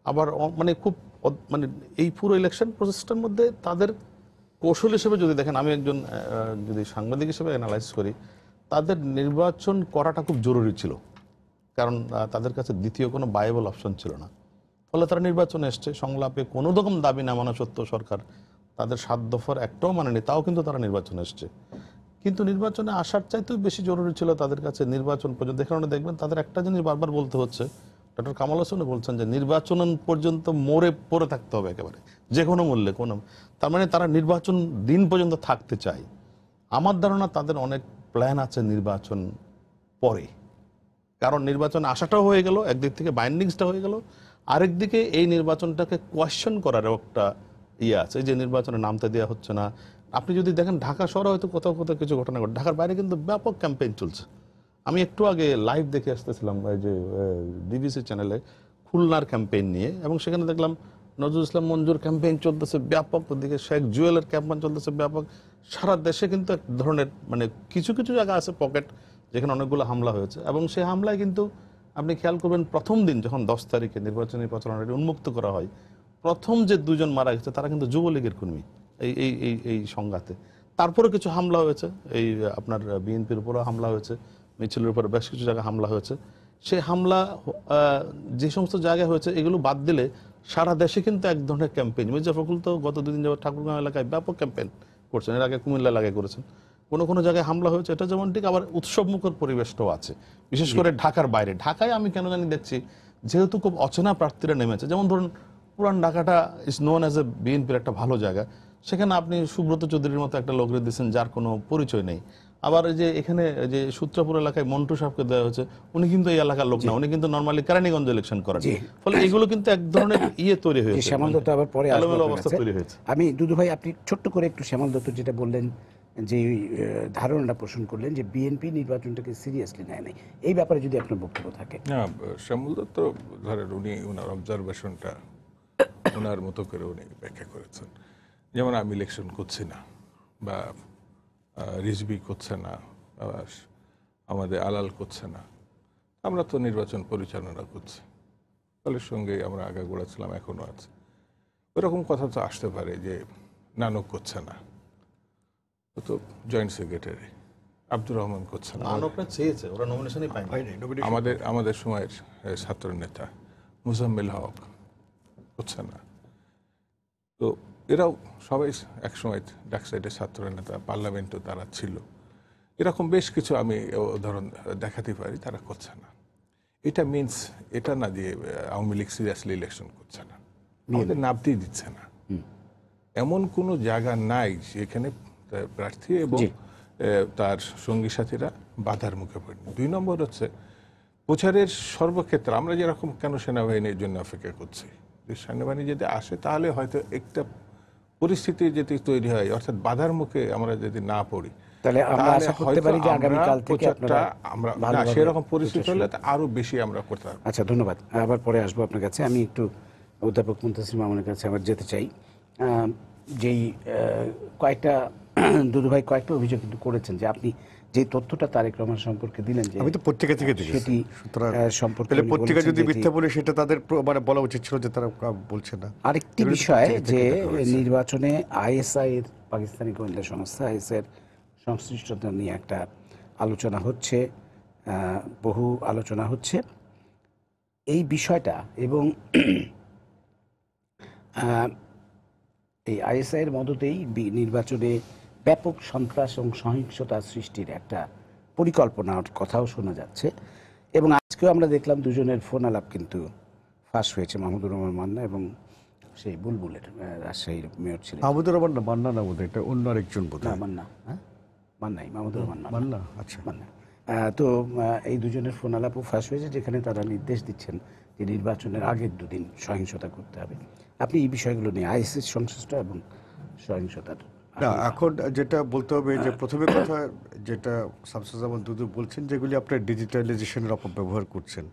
D: আবার মানে খুব মানে এই পুরো ইলেকশন প্রসেসটার মধ্যে তাদের কৌশল হিসেবে যদি দেখেন, আমি একজন যদি সাংবাদিক হিসেবে অ্যানালাইসিস করি, তাদের নির্বাচন করাটা খুব জরুরি ছিল, কারণ তাদের কাছে দ্বিতীয় কোনো ভায়াবল অপশন ছিল না। ফলে তারা নির্বাচনে এসছে, সংলাপে কোনো রকম দাবি না মানা সত্ত্বেও সরকার তাদের 7 দফার একটাও মানেনি, তাও কিন্তু তারা নির্বাচনে এসছে। কিন্তু নির্বাচনে আসার চাইতেও বেশি জরুরি ছিল তাদের কাছে নির্বাচন পর্যন্ত। এখানে দেখবেন তাদের একটা জিনিস বারবার বলতে হচ্ছে, ডক্টর কামাল হোসেনও বলছেন যে নির্বাচন পর্যন্ত মরে পড়ে থাকতে হবে একেবারে, যে কোনো মূল্যে। তার মানে তারা নির্বাচন দিন পর্যন্ত থাকতে চায়। আমার ধারণা তাদের অনেক প্ল্যান আছে নির্বাচন পরে, কারণ নির্বাচন আসাটাও হয়ে গেল, একদিক থেকে বাইন্ডিংসটা হয়ে গেল, আরেক দিকে এই নির্বাচনটাকে কোয়েশ্চেন করার একটা ইয়ে আছে, যে নির্বাচনে নামতে দেওয়া হচ্ছে না। আপনি যদি দেখেন ঢাকা শহরে হয়তো কোথাও কোথাও কিছু ঘটনা ঘটে, ঢাকার বাইরে কিন্তু ব্যাপক ক্যাম্পেইন চলছে। আমি একটু আগে লাইভ দেখে আসতেছিলাম এই যে ডিবিসি চ্যানেলে খুলনার ক্যাম্পেইন নিয়ে, এবং সেখানে দেখলাম নজরুল ইসলাম মঞ্জুর ক্যাম্পেইন চলতেছে ব্যাপক, ওদিকে শেখ জুয়েলের ক্যাম্পেইন চলতেছে ব্যাপক। সারা দেশে কিন্তু এক ধরনের মানে কিছু কিছু জায়গা আছে পকেট যেখানে অনেকগুলো হামলা হয়েছে, এবং সেই হামলায় কিন্তু আপনি খেয়াল করবেন প্রথম দিন যখন 10 তারিখে নির্বাচনী প্রচারণাটি উন্মুক্ত করা হয়, প্রথম যে 2 জন মারা গেছে তারা কিন্তু যুবলীগের কর্মী এই এই এই সংঘাতে। তারপরে কিছু হামলা হয়েছে, এই আপনার বিএনপির উপরও হামলা হয়েছে, মিছিলের উপর বেশ কিছু জায়গায় হামলা হয়েছে। সেই হামলা যে সমস্ত জায়গায় হয়েছে এগুলো বাদ দিলে সারা দেশে কিন্তু এক ধরনের ক্যাম্পেইন, মির্জা ফখরুল তো গত দুদিন যাবত ঠাকুরগাঁও এলাকায় ব্যাপক ক্যাম্পেইন করছেন, এর আগে কুমিল্লা এলাকায় করেছেন। কোনো কোনো জায়গায় হামলা হয়েছে, এটা যেমন ঠিক, আবার উৎসবমুখর পরিবেশটাও আছে, বিশেষ করে ঢাকার বাইরে। ঢাকায় আমি কেন জানি দেখছি যেহেতু খুব অচেনা প্রার্থীরা নেমেছে, যেমন ধরুন পুরান ঢাকাটা ইজ নোন অ্যাজ এ বিএনপির একটা ভালো জায়গা, সেখানে আপনি সুব্রত চৌধুরীর মতো একটা লোকরে দিচ্ছেন যার কোনো পরিচয় নেই। আবার এই যে এখানে যে সূত্রাপুর এলাকায় মন্টু সাহেবকে দেওয়া হয়েছে, উনি কিন্তু এই এলাকার লোক না, উনি কিন্তু নর্মালি কেরানীগঞ্জ ইলেকশন করেন। ফলে এগুলো কিন্তু এক ধরনের তৈরি হয়েছে,
A: শ্যামল দত্ত আবার পরে আসবো
D: এলোমেলো
A: আপনার
D: অবস্থা
A: কাছে।
D: তৈরি হয়েছে।
A: আমি দুদু ভাই, আপনি ছোট্ট করে একটু শ্যামল দত্ত যেটা বললেন, যে ধারণাটা পোষণ করলেন যে বিএনপি নির্বাচনটাকে সিরিয়াসলি নেয় নাই, এই ব্যাপারে যদি আপনার বক্তব্য থাকে।
C: না, শ্যামল দত্ত ধরেন উনি ওনার অবজারভেশনটা ওনার মতো করে উনি ব্যাখ্যা করেছেন। যেমন আমি ইলেকশন করছি না, বা রিজভি করছে না, বা আমাদের আলাল করছে না, আমরা তো নির্বাচন পরিচালনা করছি, দলের সঙ্গে আমরা আগাগোড়া ছিলাম, এখনও আছে। ওরকম কথা তো আসতে পারে যে নানক করছে না, ও তো জয়েন্ট সেক্রেটারি, আব্দুর রহমান করছে না,
D: মানবরা চেয়েছে, ওরা নমিনেশনই পায়নি।
C: আমাদের সময়ের ছাত্র নেতা মুজাম্মেল হক হচ্ছে না। তো এরাও সবাই একসময় ডাকসাইডের ছাত্র নেতা, পার্লামেন্টও তারা ছিল। এরকম বেশ কিছু আমি উদাহরণ দেখাতে পারি, তারা করছে না। এটা মিনস এটা না যে আওয়ামী লীগ সিরিয়াসলি ইলেকশন করছে না, আমাদের নামতেই দিচ্ছে না। এমন কোনো জায়গা নাই যেখানে প্রার্থী এবং তার সঙ্গী সাথীরা বাধার মুখে পড়েনি। 2 নম্বর হচ্ছে প্রচারের সর্বক্ষেত্রে আমরা যেরকম কেন সেনাবাহিনীর জন্য অপেক্ষা করছি, যে সেনাবাহিনী যদি আসে তাহলে হয়তো একটা পরিস্থিতি যদি তৈরি হয়, অর্থাৎ বাধার মুখে আমরা যদি না পড়ি,
A: তাহলে আমরা আশা করতে পারি যে আগামী কাল থেকে আপনারা
C: আমরা না সেরকম পরিস্থিতি হলে আরো বেশি আমরা করতে পারবো।
A: আচ্ছা, ধন্যবাদ। আবার পরে আসবো আপনার কাছে। আমি একটু অধ্যাপক মুনতাসির মামুনের কাছে আবার যেতে চাই। যেই কয়েকটা দুদু ভাই কয়েকটা অভিযোগ কিন্তু করেছেন যে আপনি যে তথ্যটা তারেক রহমান সম্পর্কে দিলেন, যে
B: আমি তো পত্রিকা থেকে দেখেছি,
A: সেটি
B: সুতরাং
A: সম্পর্কে
B: তাহলে
A: উনি
B: পত্রিকা
A: বলেছেন
B: যদি
A: যে
B: মিথ্যা বলে সেটা তাদের মানে বলা উচিত ছিল যে তারা বলছে না।
A: আরেকটি বিষয় যে নির্বাচনে আইএসআই এর, পাকিস্তানি গোয়েন্দা সংস্থা আইএসআই এর সংশ্লিষ্টতা নিয়ে একটা আলোচনা হচ্ছে, বহু আলোচনা হচ্ছে এই বিষয়টা, এবং এই আইএসআই এর মদতেই নির্বাচনে ব্যাপক সন্ত্রাস এবং সহিংসতা সৃষ্টির একটা পরিকল্পনার কথাও শোনা যাচ্ছে। এবং আজকেও আমরা দেখলাম দুজনের ফোন আলাপ কিন্তু ফাঁস হয়েছে, মাহমুদুর রহমান মান্না এবং সেই বুলবুলের, রাজশাহীর মেয়র ছিলেন।
B: মাহমুদুর রহমান না, মান্না না বোধ, এটা অন্য আরেকজন বোধ।
A: না, মান্না, হ্যাঁ মান্নাই, মাহমুদুর রহমান
B: মান্না, আচ্ছা
A: মান্না। তো এই দুজনের ফোন আলাপও ফাঁস হয়েছে, যেখানে তারা নির্দেশ দিচ্ছেন যে নির্বাচনের আগের 2 দিন সহিংসতা করতে হবে। আপনি এই বিষয়গুলো নিয়ে আইএসএস সংশ্লিষ্ট এবং সহিংসতার
B: না, এখন যেটা বলতে হবে যে প্রথমে কথা যেটা শামসুজ্জামান দুদু বলছেন, যেগুলি আপনার ডিজিটালাইজেশনের অপব্যবহার করছেন,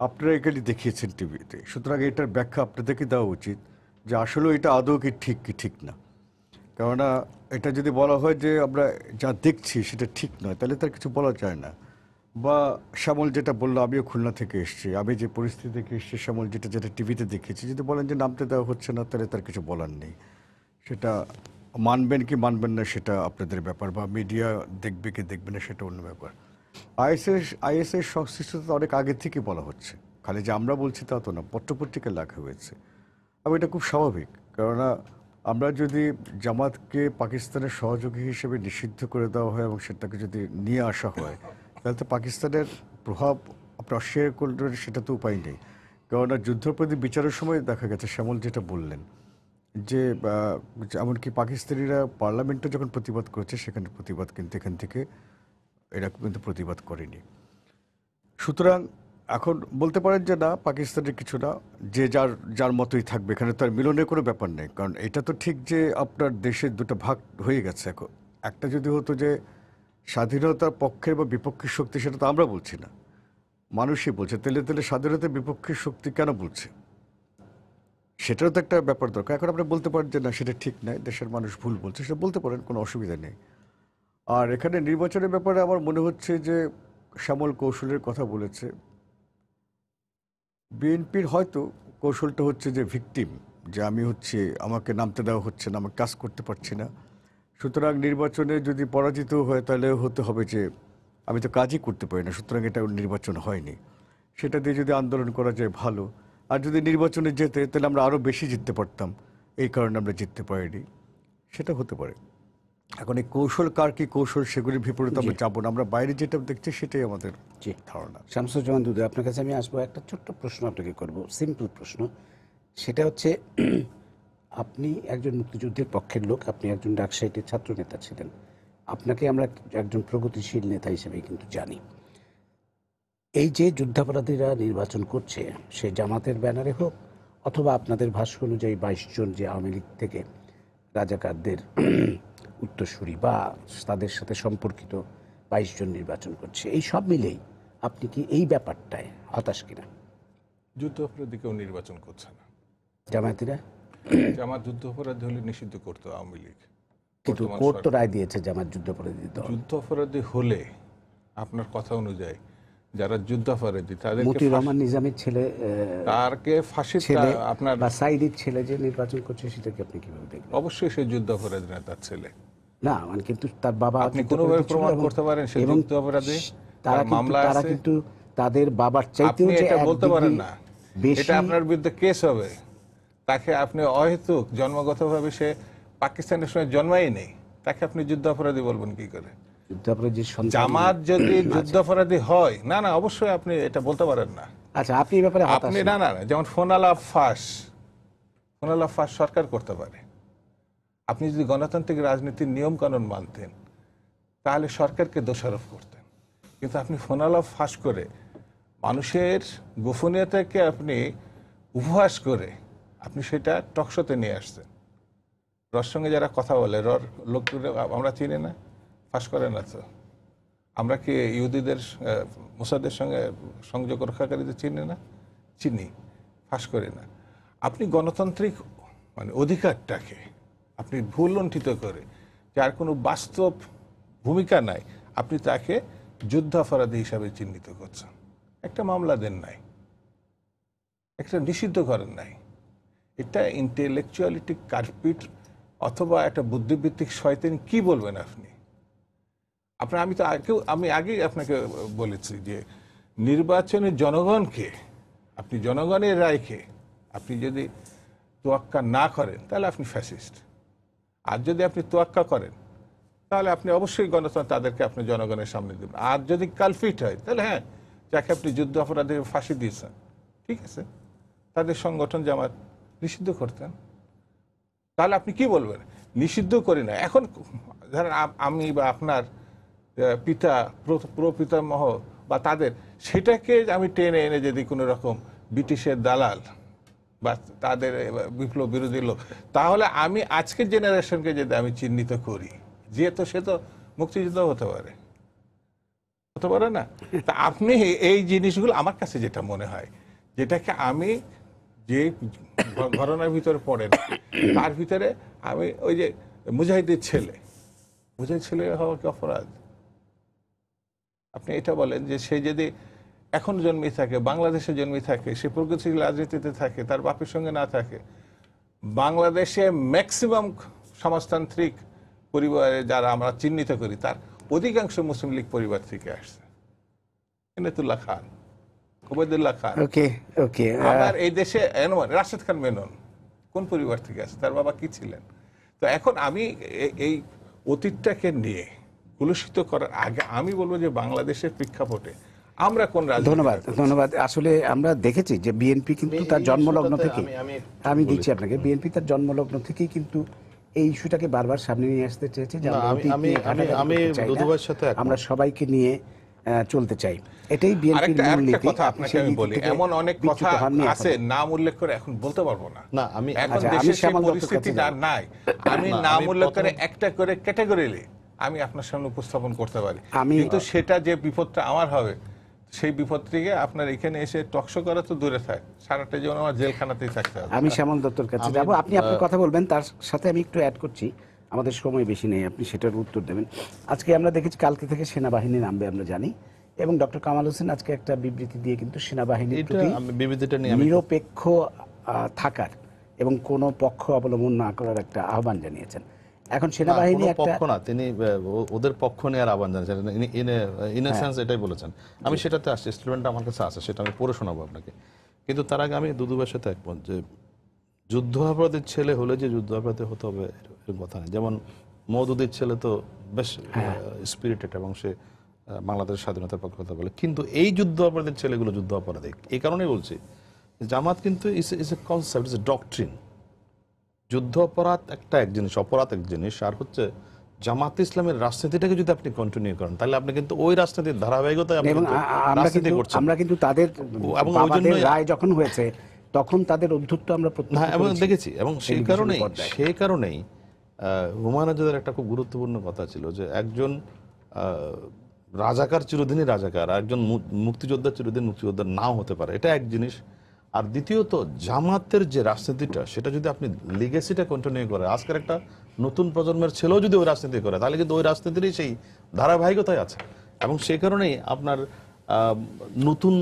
B: আপনারা এগুলি দেখিয়েছেন টিভিতে, সুতরাং এটার ব্যাখ্যা আপনাদেরকে দেওয়া উচিত যে আসলে এটা আদৌ কি ঠিক না। কেননা এটা যদি বলা হয় যে আমরা যা দেখছি সেটা ঠিক নয়, তাহলে তার কিছু বলা যায় না। বা শ্যামল যেটা বললো, আমিও খুলনা থেকে এসেছি, আমি যে পরিস্থিতি থেকে এসেছি, শ্যামল যেটা টিভিতে দেখেছি, যদি বলেন যে নামতে দেওয়া হচ্ছে না, তাহলে তার কিছু বলার নেই। সেটা মানবেন কি মানবেন না সেটা আপনাদের ব্যাপার, বা মিডিয়া দেখবে কি দেখবে না সেটা অন্য ব্যাপার। আইএসএস সংশ্লিষ্টতা অনেক আগে থেকে বলা হচ্ছে, খালি যে আমরা বলছি তা তো না, পত্রপত্রিকায় লেখা হয়েছে। এবং এটা খুব স্বাভাবিক, কেননা আমরা যদি জামাতকে পাকিস্তানের সহযোগী হিসেবে নিষিদ্ধ করে দেওয়া হয় এবং সেটাকে যদি নিয়ে আসা হয়, তাহলে তো পাকিস্তানের প্রভাব আপনি অস্বীকার করলে সেটা তো উপায় নেই। কেননা যুদ্ধপ্রতি বিচারের সময় দেখা গেছে শ্যামল যেটা বললেন যে এমনকি পাকিস্তানিরা পার্লামেন্টে যখন প্রতিবাদ করেছে, সেখানে প্রতিবাদ কিন্তু এখান থেকে এরা কিন্তু প্রতিবাদ করেনি। সুতরাং এখন বলতে পারেন যে না, পাকিস্তানের কিছু না, যে যার মতোই থাকবে, এখানে তো আর মিলনের কোনো ব্যাপার নেই। কারণ এটা তো ঠিক যে আপনার দেশের 2টা ভাগ হয়ে গেছে। এখন একটা যদি হতো যে স্বাধীনতার পক্ষের বা বিপক্ষের শক্তি, সেটা তো আমরা বলছি না, মানুষই বলছে, তাহলে স্বাধীনতার বিপক্ষের শক্তি কেন বলছে, সেটারও তো একটা ব্যাপার দরকার। এখন আপনি বলতে পারেন যে না, সেটা ঠিক নয়, দেশের মানুষ ভুল বলছে, সেটা বলতে পারেন, কোনো অসুবিধা নেই। আর এখানে নির্বাচনের ব্যাপারে আমার মনে হচ্ছে যে শ্যামল কৌশলের কথা বলেছে। বিএনপির হয়তো কৌশলটা হচ্ছে যে ভিকটিম, যে আমি আমাকে নামতে দেওয়া হচ্ছে না, আমি কাজ করতে পারছি না, সুতরাং নির্বাচনে যদি পরাজিত হয় তাহলে হতে হবে যে আমি তো কাজই করতে পারি না, সুতরাং এটা নির্বাচন হয়নি। সেটা দিয়ে যদি আন্দোলন করা যায় ভালো, আর যদি নির্বাচনে যেতে তাহলে আমরা আরও বেশি জিততে পারতাম, এই কারণে আমরা জিততে পারিনি, সেটা হতে পারে। এখন এই কৌশল কার কি কৌশল সেগুলির বিপরীতে আমরা যাবো না, আমরা বাইরে যেটা দেখছি সেটাই আমাদের ধারণা।
A: শামসুজ্জামান দুদু, আপনার কাছে আমি আসবো, একটা ছোট্ট প্রশ্ন আপনাকে করব, সিম্পল প্রশ্ন। সেটা হচ্ছে আপনি একজন মুক্তিযুদ্ধের পক্ষের লোক, আপনি একজন রাজশাহীতে ছাত্র নেতা ছিলেন, আপনাকে আমরা একজন প্রগতিশীল নেতা হিসেবে কিন্তু জানি। এই যে যুদ্ধাপরাধীরা নির্বাচন করছে, সে জামাতের ব্যানারে হোক অথবা আপনাদের ভাষ্য অনুযায়ী 22 জন যে আওয়ামী লীগ থেকে রাজাকারদের উত্তরসূরি বা তাদের সাথে সম্পর্কিত 22 জন নির্বাচন করছে, এই সব মিলেই আপনি কি এই ব্যাপারটায় হতাশ কিনা?
C: যুদ্ধ অপরাধী কেউ নির্বাচন করছে না।
A: জামায়াতিরা
C: জামাত যুদ্ধ অপরাধী হলে নিষিদ্ধ করতো আওয়ামী লীগ,
A: কিন্তু কোর্ট তো রায় দিয়েছে জামাত যুদ্ধাপরাধী দল।
C: যুদ্ধ অপরাধী হলে আপনার কথা অনুযায়ী যারা যুদ্ধ অপরাধী তাদেরকে
A: মতিউর রহমান নিজামীর ছেলে,
C: তারকে ফাঁসি
A: ছেলে
C: আপনার
A: বা সাইদির ছেলে যে নির্বাচন করছে, সেটাকে আপনি কিভাবে দেখবেন?
C: অবশ্যই সে যুদ্ধ অপরাধী না তার ছেলে।
A: না মানে কিন্তু তার বাবা
C: আপনি কোনোভাবে প্রমাণ করতে পারেন সে যুদ্ধ অপরাধী?
A: তারা
C: মামলা
A: তারা
C: আছে,
A: কিন্তু তাদের বাবার চাইতেও
C: আপনি
A: যে
C: এটা
A: এক
C: বলতে পারেন
A: ডিগ্রি
C: না,
A: বেশি।
C: এটা আপনার বিরুদ্ধে কেস হবে। তাকে আপনি অহেতুক জন্মগতভাবে সে পাকিস্তানের সঙ্গে জন্মাই নেই, তাকে আপনি যুদ্ধ অপরাধী বলবেন কি করে?
A: যুদ্ধাপরাধীর সন্তান।
C: জামাত যদি যুদ্ধ অপরাধী হয়, না না অবশ্যই আপনি এটা বলতে পারেন না।
A: আচ্ছা, আপনি এই ব্যাপারে হতাশ
C: আপনি
A: না?
C: না যেমন ফোনাল ফাঁস সরকার করতে পারে। আপনি যদি গণতান্ত্রিক রাজনীতির নিয়ম কানুন মানতেন তাহলে সরকারকে দোষারোপ করতেন, কিন্তু আপনি ফোনাল ফাঁস করে মানুষের গোপনীয়তাকে আপনি উপহাস করে আপনি সেটা টকশোতে নিয়ে আসছেন। রর সঙ্গে যারা কথা বলে, রর লোক আমরা চিনি না, ফাঁস করে না তো। আমরা কি ইহুদিদের মোসাদের সঙ্গে সংযোগ রক্ষাকারীদের চিনি না? চিনি, ফাঁস করি না। আপনি গণতান্ত্রিক মানে অধিকারটাকে আপনি ভুল লুণ্ঠিত করে, যার কোনো বাস্তব ভূমিকা নাই, আপনি তাকে যুদ্ধাপরাধী হিসাবে চিহ্নিত করছেন। একটা মামলা দেন নাই, একটা নিষিদ্ধ করেন নাই। এটা ইন্টেলেকচুয়ালিটি কারপিট অথবা একটা বুদ্ধিভিত্তিক শয়তানি কি বলবেন আপনি? আমি আগেই আপনাকে বলেছি যে নির্বাচনের জনগণকে, আপনি জনগণের রায়কে আপনি যদি তোয়াক্কা না করেন তাহলে আপনি ফ্যাসিস্ট। আর যদি আপনি তোয়াক্কা করেন তাহলে আপনি অবশ্যই গণতন্ত্র তাদেরকে আপনি জনগণের সামনে দেবেন। আর যদি কালফিট হয় তাহলে হ্যাঁ, যাকে আপনি যুদ্ধ অপরাধে ফাঁসি দিয়েছেন, ঠিক আছে, তাদের সংগঠন জামাত নিষিদ্ধ করতেন। তাহলে আপনি কি বলবেন? নিষিদ্ধ করি না। এখন ধরেন আমি বা আপনার পিতা প্রপিতামহ বা তাদের, সেটাকে আমি টেনে এনে যদি কোনো রকম ব্রিটিশের দালাল বা তাদের বিপ্লব বিরোধী লোক, তাহলে আমি আজকের জেনারেশনকে যদি আমি চিহ্নিত করি, যেহেতু সে তো মুক্তিযুদ্ধ হতে পারে না। তা আপনি এই জিনিসগুলো আমার কাছে যেটা মনে হয়, যেটাকে আমি যে ঘটনার ভিতরে পড়ে না, তার ভিতরে আমি ওই যে মুজাহিদের ছেলে হওয়া কি অপরাধ? আপনি এটা বলেন যে সে যদি এখন জন্মে থাকে, বাংলাদেশে জন্মে থাকে, সে প্রগতিশীল রাজনীতিতে থাকে, তার বাপের সঙ্গে না থাকে, বাংলাদেশে ম্যাক্সিমাম সমাজতান্ত্রিক পরিবারে যারা আমরা চিহ্নিত করি তার অধিকাংশ মুসলিম লীগ পরিবার থেকে আসছে। ইনায়েতুল্লাহ খান, ওবায়দুল্লাহ খান, আবার এই দেশে রাশেদ খান মেনন কোন পরিবার থেকে আসে, তার বাবা কি ছিলেন? তো এখন আমি এই অতীতটাকে নিয়ে কুলুষিত করার আগে আমি বলবো যে বাংলাদেশের প্রেক্ষাপটে আমরা কোন
A: ধন্যবাদ। আসলে আমরা দেখেছি যে বিএনপি কিন্তু তার জন্মলগ্ন থেকে, আমি দিচ্ছি আপনাকে, বিএনপি তার জন্মলগ্ন থেকেই কিন্তু এই ইস্যুটাকে বারবার সামনে নিয়ে আসতে চেয়েছে যে আমরা সবাইকে নিয়ে চলতে চাই। এটাই বিএনপির মূলনীতি।
C: কথা আপনাকে আমি বলি, এমন অনেক কথা আছে নাম উল্লেখ করে এখন বলতে পারবো না। এখন দেশের সেই পরিস্থিতি নাই, আমি নাম উল্লেখ করে একটা করে ক্যাটাগরিলি আমি আপনার সামনে উপস্থাপন করতে পারি, কিন্তু সেটা যে বিপদটা আমার হবে, সেই বিপদ থেকে আপনার এখানে এসে টকশো করা তো দূরে থাক, সারাটা জীবন আমার জেলখানাতেই থাকতে হবে।
A: আমি শ্যামল দত্তর কাছে যাব, আপনি আপনার কথা বলবেন, তার সাথে আমি একটু অ্যাড করছি, আমাদের সময় বেশি নেই, আপনি সেটার উত্তর দেবেন। আজকে আমরা দেখেছি কালকে থেকে সেনাবাহিনী নামবে আমরা জানি, এবং ডক্টর কামাল হোসেন আজকে একটা বিবৃতি দিয়ে কিন্তু সেনাবাহিনীর প্রতি নিরপেক্ষ থাকার এবং কোনো পক্ষ অবলম্বন না করার একটা আহ্বান জানিয়েছেন। এখন সেনাবাহিনী
D: কোনো
A: একটা
D: পক্ষ না, তিনি ওদের পক্ষ নেওয়ার আহ্বান জানিয়েছেন, ইন এ সেন্স এটাই বলেছেন। আমি সেটাতে আসছি, স্টেটমেন্টটা আমার কাছে আছে, সেটা আমি পড়ে শোনাবো আপনাকে। কিন্তু তার আগে আমি দুদুবের সাথে একমত যে যুদ্ধাপরাধীর ছেলে হলে যে যুদ্ধাপরাধী হতে হবে এরকম কথা নেই। যেমন মওদুদের ছেলে তো বেশ স্পিরিটেড এবং সে বাংলাদেশের স্বাধীনতার পক্ষে কথা বলে, কিন্তু এই যুদ্ধ অপরাধীর ছেলেগুলো যুদ্ধ অপরাধী। এই কারণেই বলছি জামাত কিন্তু ইস এ কনসেপ্ট, ইস এ ডক্ট্রিন। যুদ্ধ অপরাধ এক জিনিস, অপরাধ এক জিনিস, আর হচ্ছে জামাত ইসলামের রাজনীতিটাকে যদি আপনি কন্টিনিউ করেন তাহলে আপনি কিন্তু ওই রাজনীতির ধারাবাহিকতায় আপনি
A: এবং
D: কিন্তু রাজনীতি করছেন।
A: আমরা কিন্তু তাদের
D: এবং ওই
A: বাবাদের
D: জন্যই
A: রায় যখন হয়েছে তখন তাদের অধ্যত্ব আমরা প্রত্যক্ষ
D: হ্যাঁ, এবং
A: করেছি।
D: দেখেছি, এবং সেই
A: টেলিভিশনের
D: কারণেই
A: পর্দায়।
D: হুমায়ুন আজাদের একটা খুব গুরুত্বপূর্ণ কথা ছিল যে একজন রাজাকার চিরদিনই রাজাকার, আর একজন মুক্তিযোদ্ধা চিরদিন মুক্তিযোদ্ধা নাও হতে পারে, এটা এক জিনিস। আর দ্বিতীয়ত জামাতের যে রাজনীতিটা, সেটা যদি আপনি লিগেসিটা কন্টিনিউ করে, আজকের একটা নতুন প্রজন্মের ছেলেও যদি ওই রাজনীতি করে তাহলে কিন্তু ওই রাজনীতিরই সেই ধারাবাহিকতায় আছে। এবং সেই কারণেই আপনার নতুন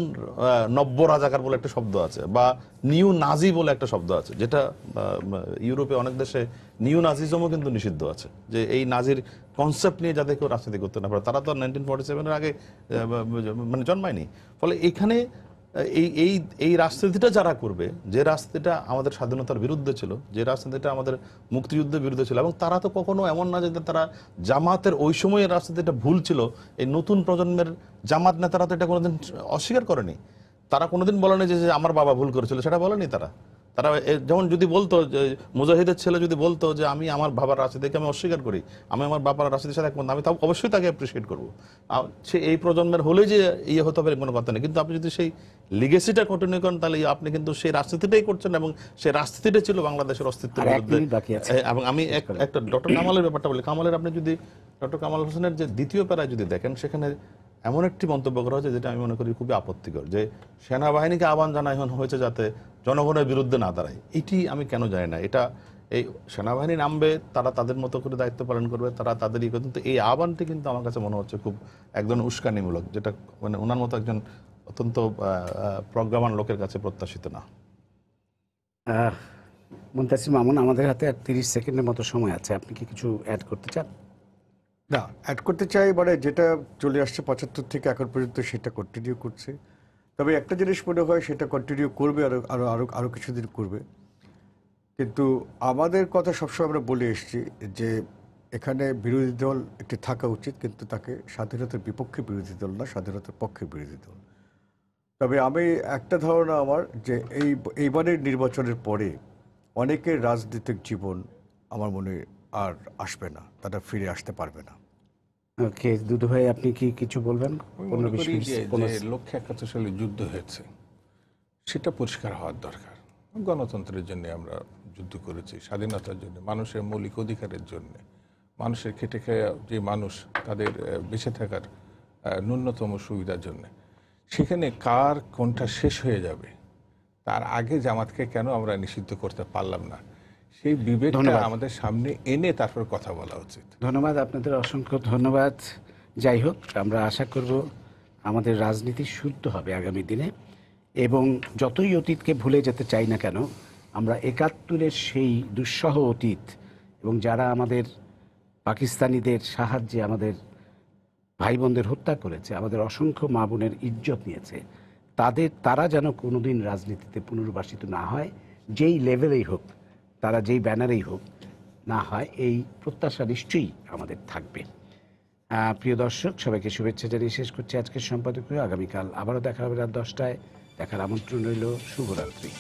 D: নব্য রাজাকার বলে একটা শব্দ আছে, বা নিউ নাজি বলে একটা শব্দ আছে, যেটা ইউরোপে অনেক দেশে নিউ নাজিজমও কিন্তু নিষিদ্ধ আছে, যে এই নাজির কনসেপ্ট নিয়ে যাতে কেউ রাজনীতি করতে না পারে। তারা তো 1947-এর আগে মানে জন্মায়নি। ফলে এখানে এই রাজনীতিটা যারা করবে, যে রাজনীতিটা আমাদের স্বাধীনতার বিরুদ্ধে ছিল, যে রাজনীতিটা আমাদের মুক্তিযুদ্ধের বিরুদ্ধে ছিল, এবং তারা তো কখনো এমন না যে তারা জামাতের ওই সময়ের রাজনীতিটা ভুল ছিল, এই নতুন প্রজন্মের জামাত নেতারা তো এটা কোনোদিন অস্বীকার করেনি। তারা কোনোদিন বলেনি যে আমার বাবা ভুল করেছিল, সেটা বলেনি তারা। যেমন যদি বলতো যে মুজাহিদের ছেলে যদি বলতো যে আমি আমার বাবার রাজনীতিকে আমি অস্বীকার করি, আমি আমার বাবার রাজনীতির সাথে একমত, আমি অবশ্যই তাকে অ্যাপ্রিসিয়েট করবো। সে এই প্রজন্মের হলে যে ইয়ে হতে হবে কোনো কথা নেই, কিন্তু আপনি যদি সেই লিগেসিটা কন্টিনিউ করেন তাহলে আপনি কিন্তু সেই রাজনীতিটাই করছেন, এবং সেই রাজনীতিটা ছিল বাংলাদেশের অস্তিত্বের বিরুদ্ধে। এবং আমি একটা ডক্টর কামালের ব্যাপারটা বলি। কামালের আপনি যদি ডক্টর কামাল হোসেনের যে দ্বিতীয় প্যারায় যদি দেখেন, সেখানে এমন একটি মন্তব্য করা হয়েছে যেটা আমি মনে করি খুবই আপত্তিকর, যে সেনাবাহিনীকে আহ্বান জানানো হয়েছে যাতে জনগণের বিরুদ্ধে না দাঁড়ায়। এটি আমি কেন জানি না, এটা এই সেনাবাহিনী নামবে, তারা তাদের মতো করে দায়িত্ব পালন করবে, তারা তাদের ইয়ে করবে, কিন্তু এই আহ্বানটি কিন্তু আমার কাছে মনে হচ্ছে খুব একদম উস্কানিমূলক, যেটা মানে ওনার মতো একজন অত্যন্ত প্রজ্ঞাবান লোকের কাছে প্রত্যাশিত না।
A: মুনতাসির মামুন, আমাদের হাতে আর 30 সেকেন্ডের মতো সময় আছে, আপনি কি কিছু অ্যাড করতে চান?
B: না, অ্যাড করতে চাই, মানে যেটা চলে আসছে 75 থেকে এখন পর্যন্ত সেটা কন্টিনিউ করছে। তবে একটা জিনিস মনে হয় সেটা কন্টিনিউ করবে, আরো আরো আরো আরো কিছুদিন করবে। কিন্তু আমাদের কথা সবসময় আমরা বলে এসেছি যে এখানে বিরোধী দল একটি থাকা উচিত, কিন্তু তাকে স্বাধীনতার বিপক্ষে বিরোধী দল না, স্বাধীনতার পক্ষে বিরোধী দল। তবে আমি একটা ধারণা আমার, যে এইবারের নির্বাচনের পরে অনেকের রাজনৈতিক জীবন আমার মনে আর আসবে না, তারা ফিরে আসতে পারবে না।
A: ওকে, দুদু ভাই, আপনি কি কিছু বলবেন?
C: মনে করি যে লক্ষ্যে 71 সালে যুদ্ধ হয়েছে, সেটা পরিষ্কার হওয়ার দরকার। গণতন্ত্রের জন্য আমরা যুদ্ধ করেছি, স্বাধীনতার জন্য, মানুষের মৌলিক অধিকারের জন্য, মানুষের খেটে খাওয়া যে মানুষ, তাদের বেঁচে থাকার ন্যূনতম সুবিধার জন্য। সেখানে কার কোনটা শেষ হয়ে যাবে তার আগে জামাতকে কেন আমরা নিষিদ্ধ করতে পারলাম না, সেই বিবেকটা আমাদের সামনে এনে তারপর কথা বলা উচিত।
A: ধন্যবাদ, আপনাদের অসংখ্য ধন্যবাদ। যাই হোক, আমরা আশা করব আমাদের রাজনীতি শুদ্ধ হবে আগামী দিনে, এবং যতই অতীতকে ভুলে যেতে চাই না কেন, আমরা 71-এর সেই দুঃসহ অতীত, এবং যারা আমাদের পাকিস্তানিদের সাহায্যে আমাদের ভাই বোনদের হত্যা করেছে, আমাদের অসংখ্য মা বোনের ইজ্জত নিয়েছে, তারা যেন কোনোদিন রাজনীতিতে পুনর্বাসিত না হয়, যেই লেভেলেই হোক, তারা যেই ব্যানারেই হোক না হয়, এই প্রত্যাশা নিশ্চয়ই আমাদের থাকবে। প্রিয় দর্শক, সবাইকে শুভেচ্ছা জানিয়ে শেষ করছি আজকের সম্পাদকীয়। আগামীকাল আবারও দেখা হবে রাত 10টায়। দেখার আমন্ত্রণ রইল। শুভরাত্রি।